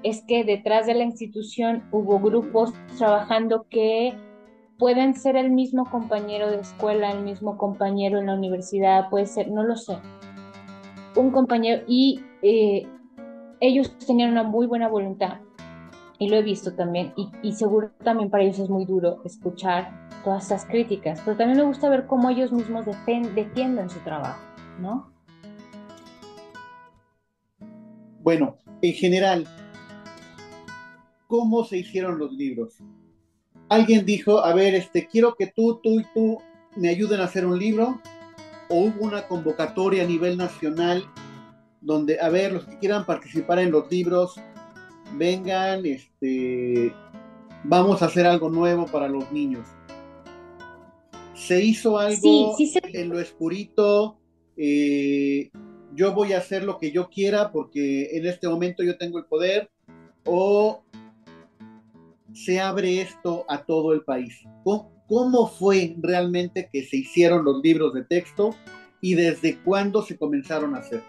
es que detrás de la institución hubo grupos trabajando que pueden ser el mismo compañero de escuela, el mismo compañero en la universidad, puede ser, no lo sé, un compañero y ellos tenían una muy buena voluntad y lo he visto también y seguro también para ellos es muy duro escuchar todas esas críticas, pero también me gusta ver cómo ellos mismos defienden su trabajo, ¿no? Bueno, en general, ¿cómo se hicieron los libros? Alguien dijo, a ver, quiero que tú y tú me ayuden a hacer un libro, o hubo una convocatoria a nivel nacional donde, a ver, los que quieran participar en los libros, vengan, vamos a hacer algo nuevo para los niños. Se hizo Sí, algo sí se en lo escurito, eh, yo voy a hacer lo que yo quiera porque en este momento yo tengo el poder, o se abre esto a todo el país. ¿Cómo fue realmente que se hicieron los libros de texto y desde cuándo se comenzaron a hacer?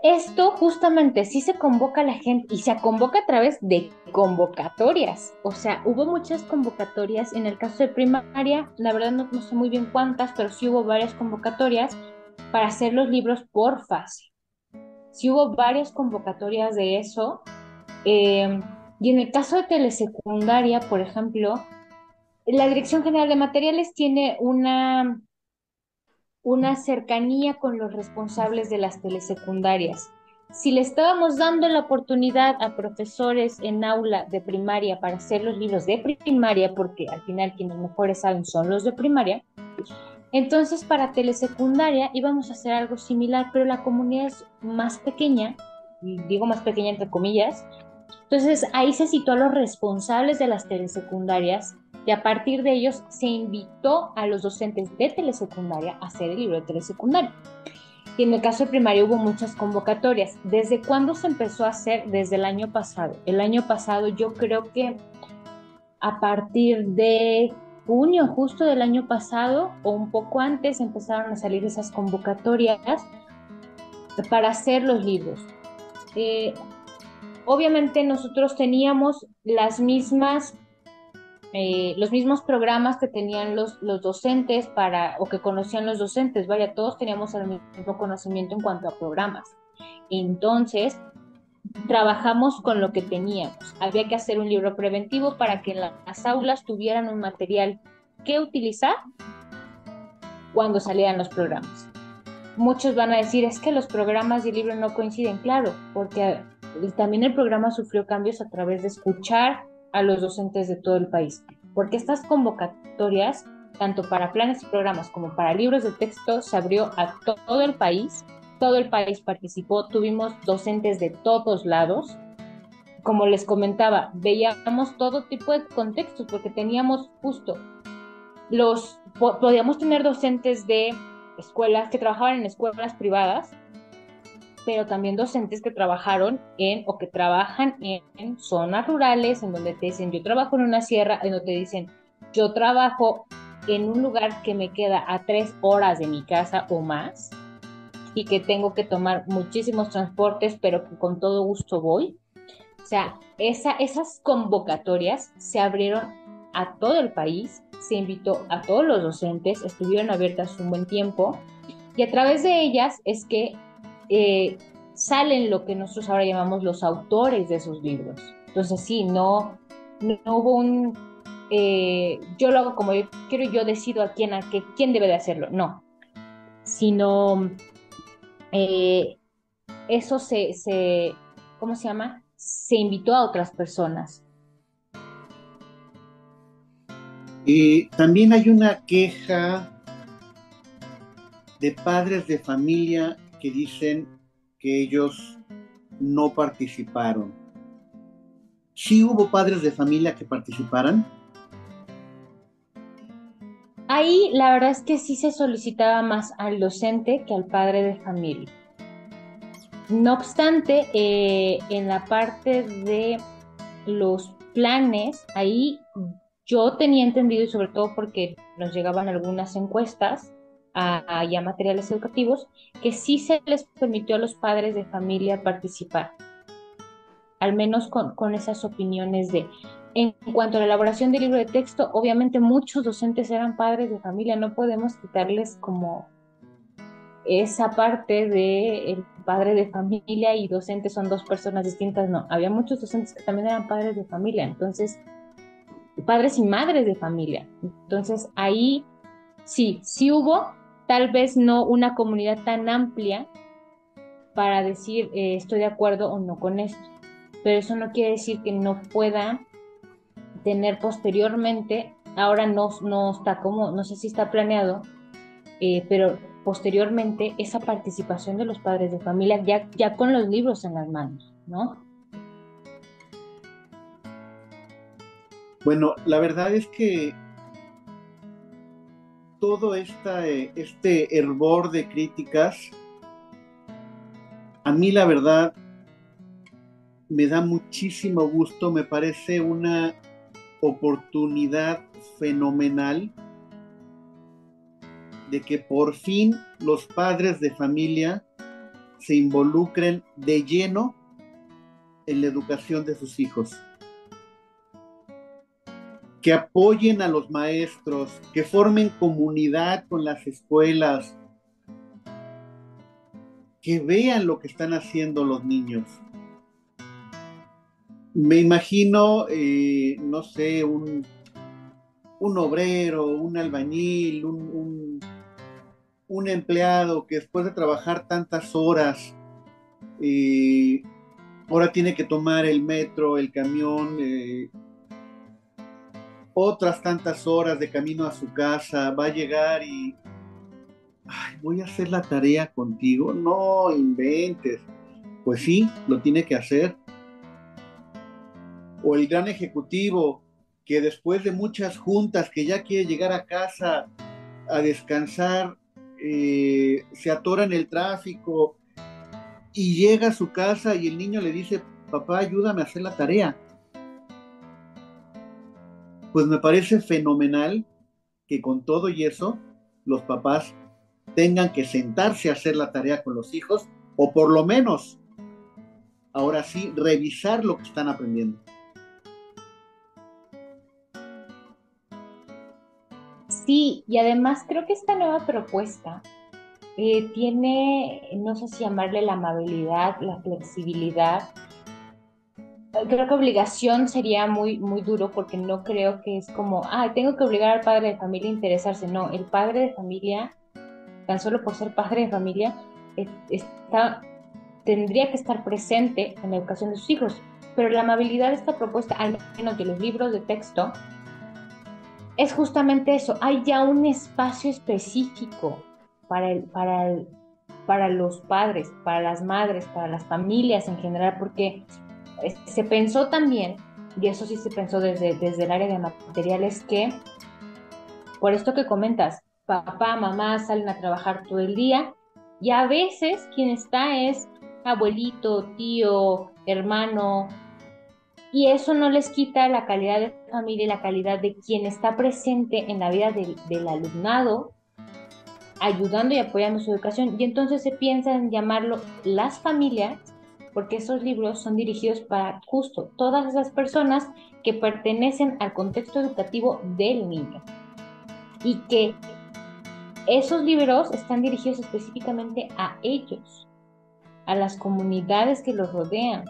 Esto justamente sí se convoca a la gente y se convoca a través de convocatorias. O sea, hubo muchas convocatorias. En el caso de primaria, la verdad no sé muy bien cuántas, pero sí hubo varias convocatorias para hacer los libros por fase. Sí hubo varias convocatorias de eso. Eh, y en el caso de telesecundaria, por ejemplo, la Dirección General de Materiales tiene una cercanía con los responsables de las telesecundarias. Si le estábamos dando la oportunidad a profesores en aula de primaria para hacer los libros de primaria, porque al final quienes mejores saben son los de primaria, entonces para telesecundaria íbamos a hacer algo similar, pero la comunidad es más pequeña, y digo más pequeña entre comillas, entonces ahí se citó a los responsables de las telesecundarias y a partir de ellos se invitó a los docentes de telesecundaria a hacer el libro de telesecundaria. Y en el caso de primaria hubo muchas convocatorias. ¿Desde cuándo se empezó a hacer? Desde el año pasado. El año pasado yo creo que a partir de junio justo del año pasado o un poco antes empezaron a salir esas convocatorias para hacer los libros. Eh, Obviamente nosotros teníamos los mismos programas que tenían los docentes o que conocían los docentes, vaya, todos teníamos el mismo conocimiento en cuanto a programas. Entonces, trabajamos con lo que teníamos. Había que hacer un libro preventivo para que en las aulas tuvieran un material que utilizar cuando salieran los programas. Muchos van a decir, es que los programas y el libro no coinciden, claro, porque también el programa sufrió cambios a través de escuchar a los docentes de todo el país, porque estas convocatorias, tanto para planes y programas como para libros de texto, se abrió a todo el país participó, tuvimos docentes de todos lados, como les comentaba, veíamos todo tipo de contextos, porque teníamos justo podíamos tener docentes de escuelas que trabajaban en escuelas privadas, pero también docentes que trabajaron o que trabajan en zonas rurales, en donde te dicen, yo trabajo en una sierra, en donde te dicen, yo trabajo en un lugar que me queda a 3 horas de mi casa o más, y que tengo que tomar muchísimos transportes, pero que con todo gusto voy. O sea, esas convocatorias se abrieron a todo el país, se invitó a todos los docentes, estuvieron abiertas un buen tiempo, y a través de ellas es que salen lo que nosotros ahora llamamos los autores de esos libros. Entonces sí, no hubo yo lo hago como yo quiero y yo decido quién debe de hacerlo, no, sino eh, eso ¿cómo se llama? Se invitó a otras personas. Y también hay una queja de padres de familia que dicen que ellos no participaron. ¿Sí hubo padres de familia que participaran? Ahí la verdad es que sí se solicitaba más al docente que al padre de familia. No obstante, en la parte de los planes, ahí yo tenía entendido, y sobre todo porque nos llegaban algunas encuestas ya materiales educativos, que sí se les permitió a los padres de familia participar. al menos con esas opiniones de... En cuanto a la elaboración del libro de texto, obviamente muchos docentes eran padres de familia, no podemos quitarles como esa parte de el padre de familia y docente son dos personas distintas, no, había muchos docentes que también eran padres de familia, entonces, padres y madres de familia, entonces ahí sí hubo, tal vez no una comunidad tan amplia para decir estoy de acuerdo o no con esto, pero eso no quiere decir que no pueda tener posteriormente, ahora no está como, no sé si está planeado, pero posteriormente esa participación de los padres de familia ya con los libros en las manos, ¿no? Bueno, la verdad es que todo este hervor de críticas, a mí la verdad me da muchísimo gusto, me parece una oportunidad fenomenal de que por fin los padres de familia se involucren de lleno en la educación de sus hijos, que apoyen a los maestros, que formen comunidad con las escuelas, que vean lo que están haciendo los niños. Me imagino, no sé, un obrero, un albañil, un empleado que después de trabajar tantas horas, eh, ahora tiene que tomar el metro, el camión, otras tantas horas de camino a su casa, va a llegar y, ay, voy a hacer la tarea contigo. No inventes. Pues sí, lo tiene que hacer. O el gran ejecutivo que después de muchas juntas, que ya quiere llegar a casa a descansar, se atora en el tráfico y llega a su casa y el niño le dice, papá, ayúdame a hacer la tarea. Pues me parece fenomenal que con todo y eso, los papás tengan que sentarse a hacer la tarea con los hijos, o por lo menos, ahora sí, revisar lo que están aprendiendo. Sí, y además creo que esta nueva propuesta tiene, no sé si llamarle la amabilidad, la flexibilidad. Creo que obligación sería muy duro porque no creo que es como, ah, tengo que obligar al padre de familia a interesarse. No, el padre de familia, tan solo por ser padre de familia, está, tendría que estar presente en la educación de sus hijos. Pero la amabilidad de esta propuesta, al menos de los libros de texto, es justamente eso. Hay ya un espacio específico para los padres, para las madres, para las familias en general, porque se pensó también, y eso sí se pensó desde el área de materiales, que por esto que comentas, papá, mamá salen a trabajar todo el día y a veces quien está es abuelito, tío, hermano, y eso no les quita la calidad de familia y la calidad de quien está presente en la vida del alumnado, ayudando y apoyando su educación. Y entonces se piensa en llamarlo las familias, porque esos libros son dirigidos para justo todas esas personas que pertenecen al contexto educativo del niño. Y que esos libros están dirigidos específicamente a ellos, a las comunidades que los rodean,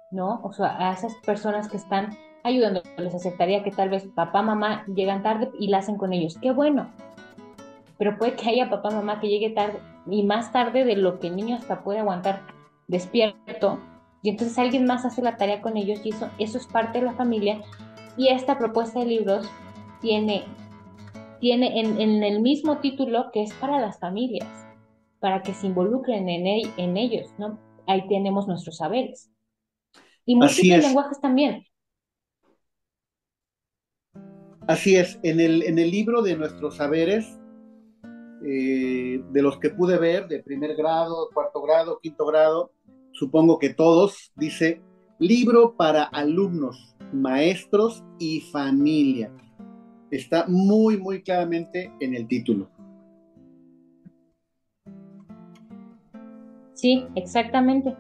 ¿no? O sea, a esas personas que están ayudando. Les aceptaría que tal vez papá, mamá llegan tarde y la hacen con ellos. Qué bueno, pero puede que haya papá, mamá que llegue tarde y más tarde de lo que el niño hasta puede aguantar despierto. Y entonces alguien más hace la tarea con ellos y eso es parte de la familia. Y esta propuesta de libros tiene en el mismo título que es para las familias, para que se involucren en ellos, ¿no? Ahí tenemos nuestros saberes. Y Así múltiples es, lenguajes también. así es. En el libro de nuestros saberes, de los que pude ver, de primer grado, cuarto grado, quinto grado, supongo que todos, dice, libro para alumnos, maestros y familia. Está muy claramente en el título. Sí, exactamente.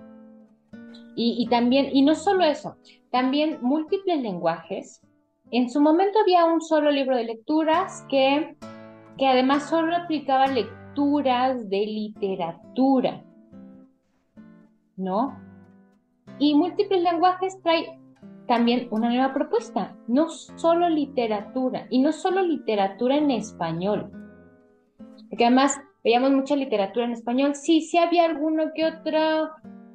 Y también, y no solo eso, también múltiples lenguajes. En su momento había un solo libro de lecturas que además solo aplicaba lecturas de literatura, ¿no? Y múltiples lenguajes trae también una nueva propuesta, no solo literatura, y no solo literatura en español, porque además veíamos mucha literatura en español, sí, sí había alguno que otro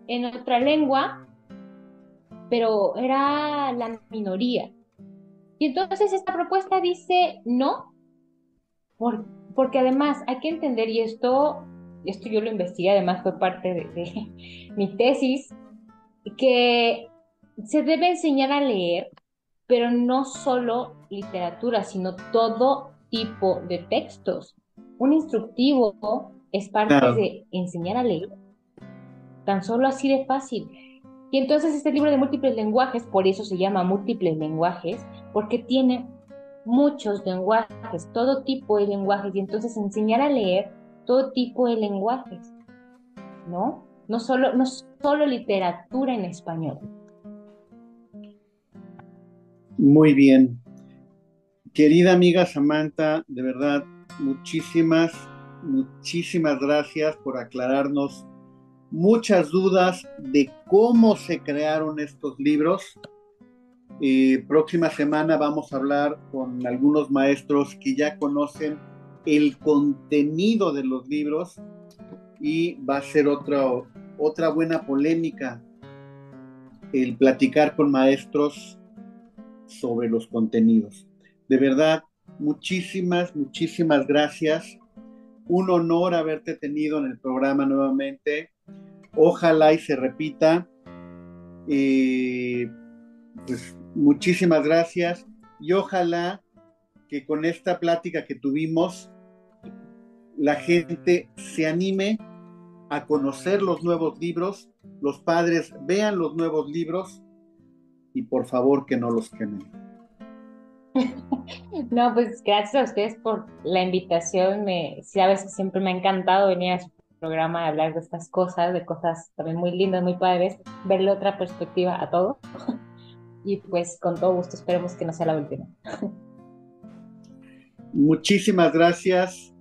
en otra lengua, pero era la minoría. Y entonces esta propuesta dice no, porque además hay que entender, y esto yo lo investigué, además fue parte de mi tesis, que se debe enseñar a leer, pero no solo literatura, sino todo tipo de textos. Un instructivo es parte Claro. de enseñar a leer, tan solo así de fácil. Y entonces este libro de múltiples lenguajes, por eso se llama múltiples lenguajes, porque tiene muchos lenguajes, todo tipo de lenguajes, y entonces enseñar a leer todo tipo de lenguajes, ¿no? No solo literatura en español. Muy bien. Querida amiga Samantha, de verdad, muchísimas, muchísimas gracias por aclararnos muchas dudas de cómo se crearon estos libros. Próxima semana vamos a hablar con algunos maestros que ya conocen el contenido de los libros y va a ser otra buena polémica el platicar con maestros sobre los contenidos. De verdad, muchísimas, muchísimas gracias. Un honor haberte tenido en el programa nuevamente. Ojalá y se repita. Pues muchísimas gracias y ojalá que con esta plática que tuvimos la gente se anime a conocer los nuevos libros, los padres vean los nuevos libros y por favor que no los quemen. No, pues gracias a ustedes por la invitación. Sabes que siempre me ha encantado venir a su programa a hablar de estas cosas, de cosas también muy lindas, muy padres, verle otra perspectiva a todo. Y pues con todo gusto esperemos que no sea la última. Muchísimas gracias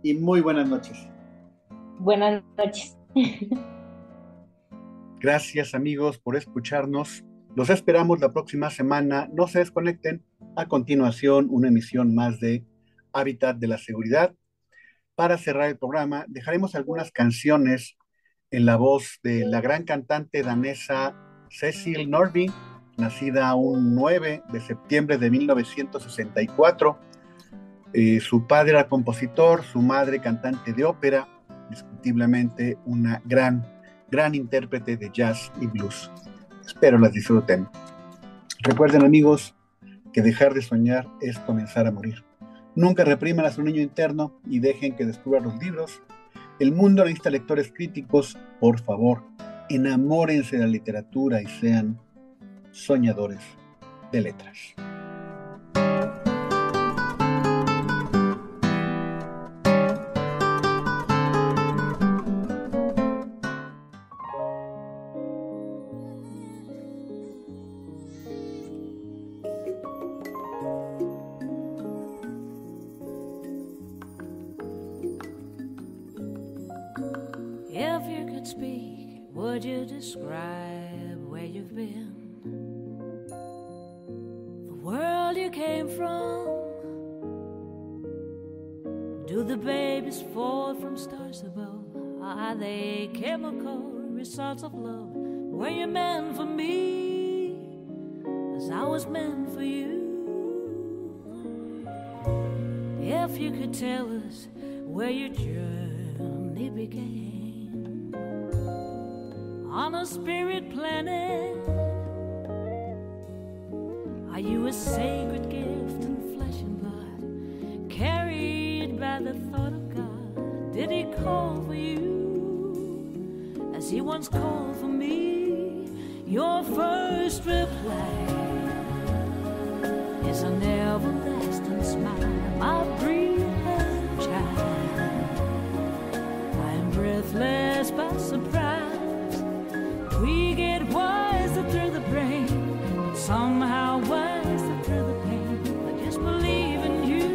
y muy buenas noches. Buenas noches. Gracias amigos por escucharnos. Los esperamos la próxima semana. No se desconecten. A continuación, una emisión más de Hábitat de la Seguridad. Para cerrar el programa, dejaremos algunas canciones en la voz de la gran cantante danesa Cecil Norby, nacida un 9 de septiembre de 1964. Su padre era compositor, su madre cantante de ópera, discutiblemente una gran intérprete de jazz y blues. Espero las disfruten. Recuerden amigos que dejar de soñar es comenzar a morir. Nunca repriman a su niño interno y dejen que descubra los libros. El mundo necesita lectores críticos. Por favor, enamórense de la literatura y sean soñadores de letras. If you could speak, would you describe where you've been? The world you came from? Do the babies fall from stars above? Are they chemical results of love? Were you meant for me as I was meant for you? If you could tell us where your journey began on a spirit planet, are you a sacred gift in flesh and blood, carried by the thought of God? Did he call for you as he once called for me? Your first reply is an everlasting smile. My breathing child, I am breathless by surprise. We get what somehow wiser through the pain. I just believe in you.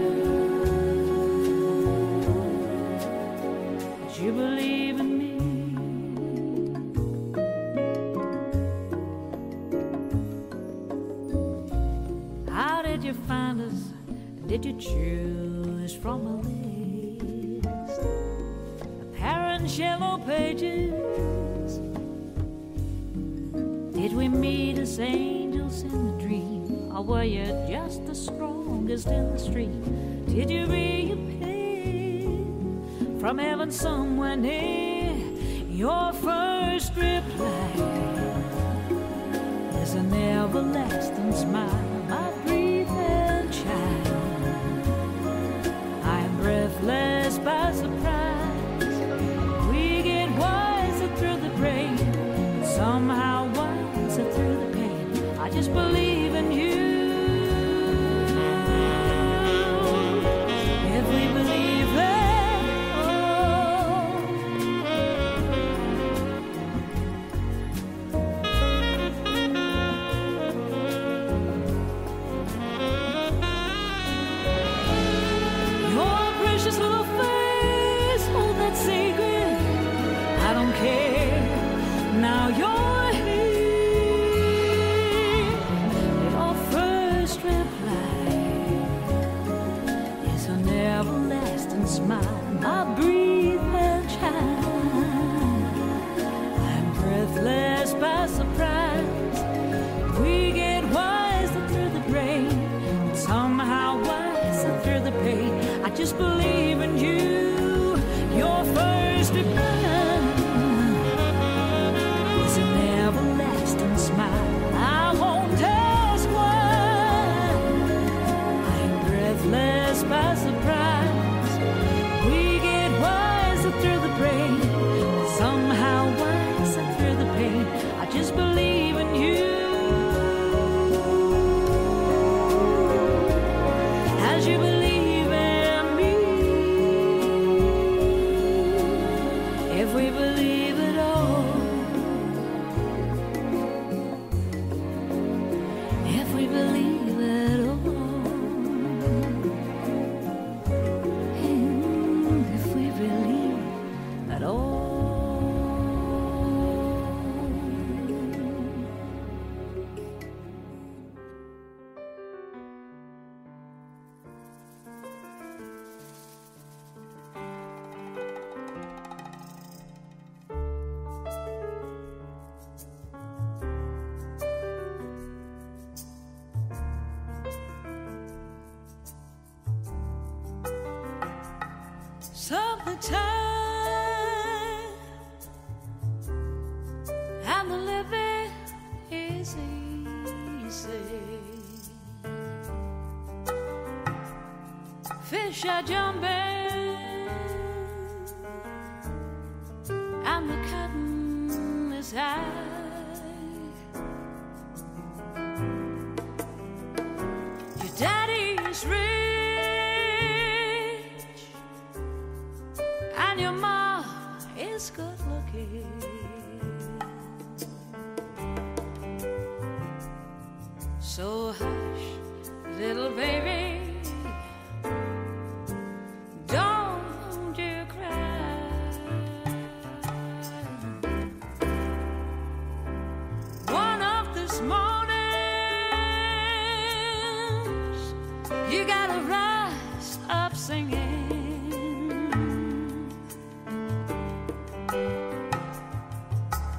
But you believe in me. How did you find us? Did you choose from a list? Parents' yellow pages. Did we meet as angels in the dream, or were you just the strongest in the street? Did you reappear from heaven somewhere near? Your first reply is an everlasting smile. My breathing child, I am breathless by surprise. We get wiser through the brain, somehow wiser through the pain. I just believe in you. If we believe that, your precious little face, hold that secret. I don't care. Now you're here. Your first reply is an everlasting smile. My breathing child, I'm breathless by surprise. We get wiser through the brain, somehow wiser through the pain. I just believe in you. Your first reply is an everlasting smile. I won't ask why. I'm breathless by surprise. We get wiser through the brain, somehow wiser through the pain. I just believe in you. As you believe in me. If we believe it all, if we believe it all, if we believe at all. Summertime and the living is easy. Fish are jumping and the cotton is high. Your daddy's rich and your mom is good looking. So hush, little baby, don't you cry. One of these mornings, you gotta rise up singing.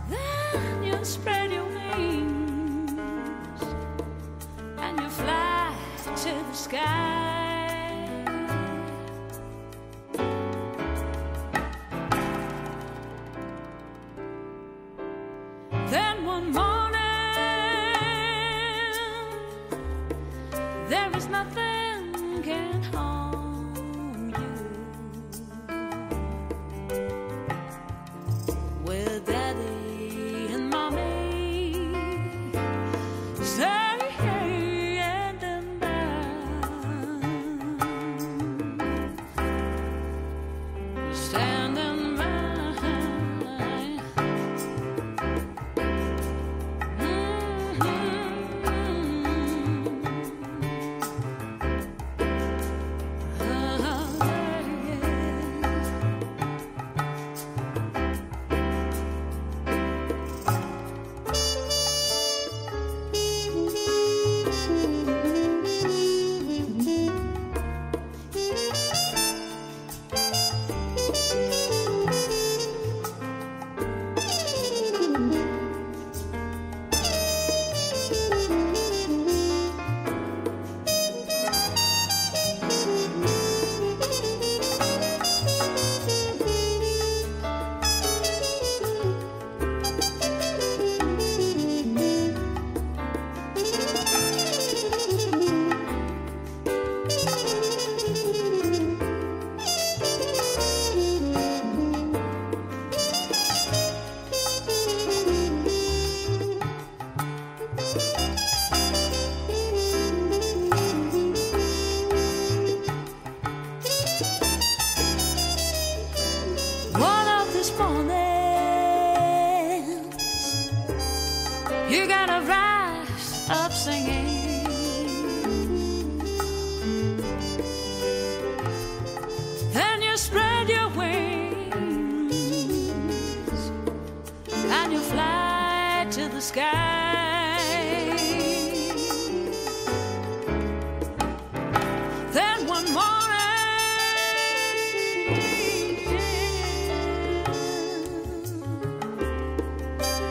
Then you spread your wings and you fly to the sky. Then one morning, there is nothing can harm you. With daddy and mommy stand and by, standing by. You gotta rise up singing. Then you spread your wings and you fly to the sky. Then one morning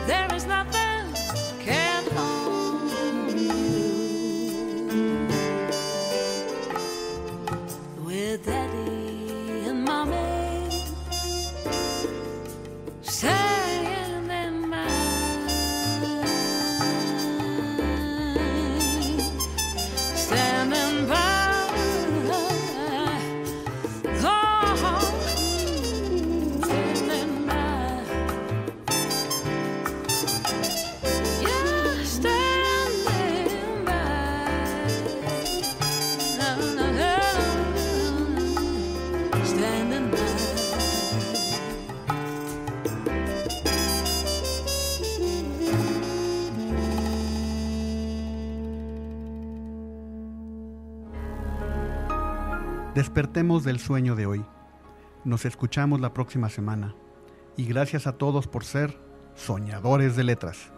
there is nothing can harm you. With Daddy and Mommy staying in mind, standing by. Despertemos del sueño de hoy. Nos escuchamos la próxima semana. Y gracias a todos por ser soñadores de letras.